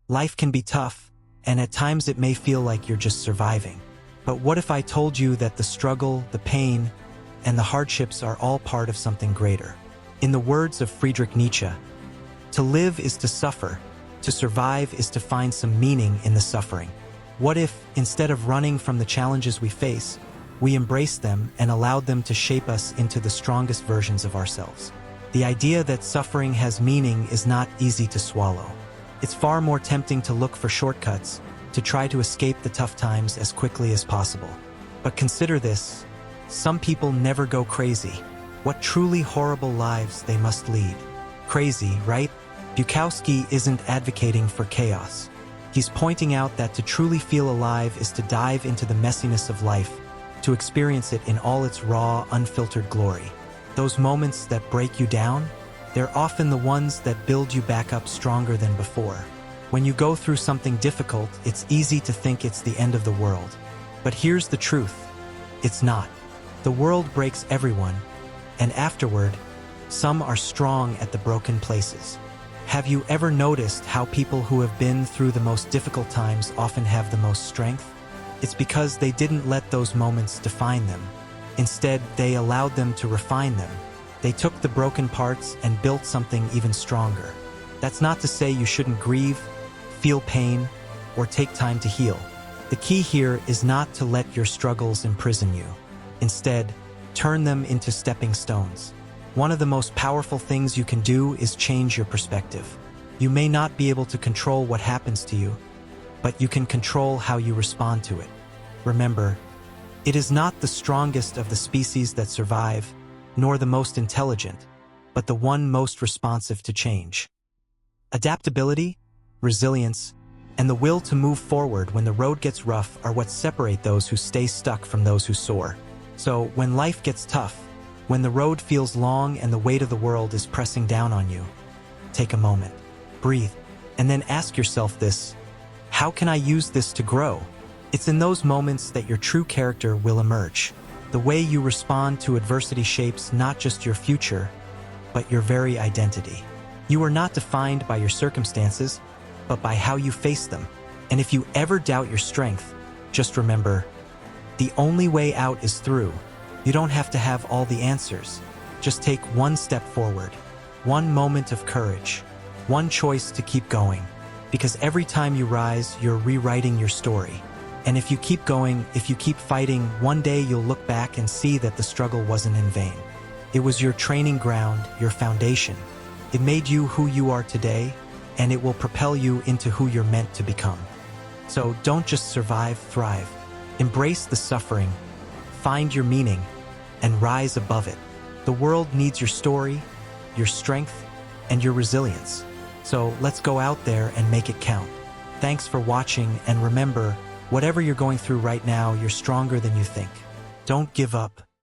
Life can be tough, and at times it may feel like you're just surviving. But what if I told you that the struggle, the pain, and the hardships are all part of something greater? In the words of Friedrich Nietzsche, to live is to suffer, to survive is to find some meaning in the suffering. What if, instead of running from the challenges we face, we embraced them and allowed them to shape us into the strongest versions of ourselves? The idea that suffering has meaning is not easy to swallow. It's far more tempting to look for shortcuts, to try to escape the tough times as quickly as possible. But consider this: some people never go crazy. What truly horrible lives they must lead. Crazy, right? Bukowski isn't advocating for chaos. He's pointing out that to truly feel alive is to dive into the messiness of life, to experience it in all its raw, unfiltered glory. Those moments that break you down, they're often the ones that build you back up stronger than before. When you go through something difficult, it's easy to think it's the end of the world. But here's the truth: it's not. The world breaks everyone, and afterward, some are strong at the broken places. Have you ever noticed how people who have been through the most difficult times often have the most strength? It's because they didn't let those moments define them. Instead, they allowed them to refine them. They took the broken parts and built something even stronger. That's not to say you shouldn't grieve, feel pain, or take time to heal. The key here is not to let your struggles imprison you. Instead, turn them into stepping stones. One of the most powerful things you can do is change your perspective. You may not be able to control what happens to you, but you can control how you respond to it. Remember, it is not the strongest of the species that survive, nor the most intelligent, but the one most responsive to change. Adaptability, resilience, and the will to move forward when the road gets rough are what separate those who stay stuck from those who soar. So, when life gets tough, when the road feels long and the weight of the world is pressing down on you, take a moment, breathe, and then ask yourself this: how can I use this to grow? It's in those moments that your true character will emerge. The way you respond to adversity shapes not just your future, but your very identity. You are not defined by your circumstances, but by how you face them. And if you ever doubt your strength, just remember, the only way out is through. You don't have to have all the answers. Just take one step forward, one moment of courage, one choice to keep going. Because every time you rise, you're rewriting your story. And if you keep going, if you keep fighting, one day you'll look back and see that the struggle wasn't in vain. It was your training ground, your foundation. It made you who you are today, and it will propel you into who you're meant to become. So don't just survive, thrive. Embrace the suffering, find your meaning, and rise above it. The world needs your story, your strength, and your resilience. So let's go out there and make it count. Thanks for watching, and remember, whatever you're going through right now, you're stronger than you think. Don't give up.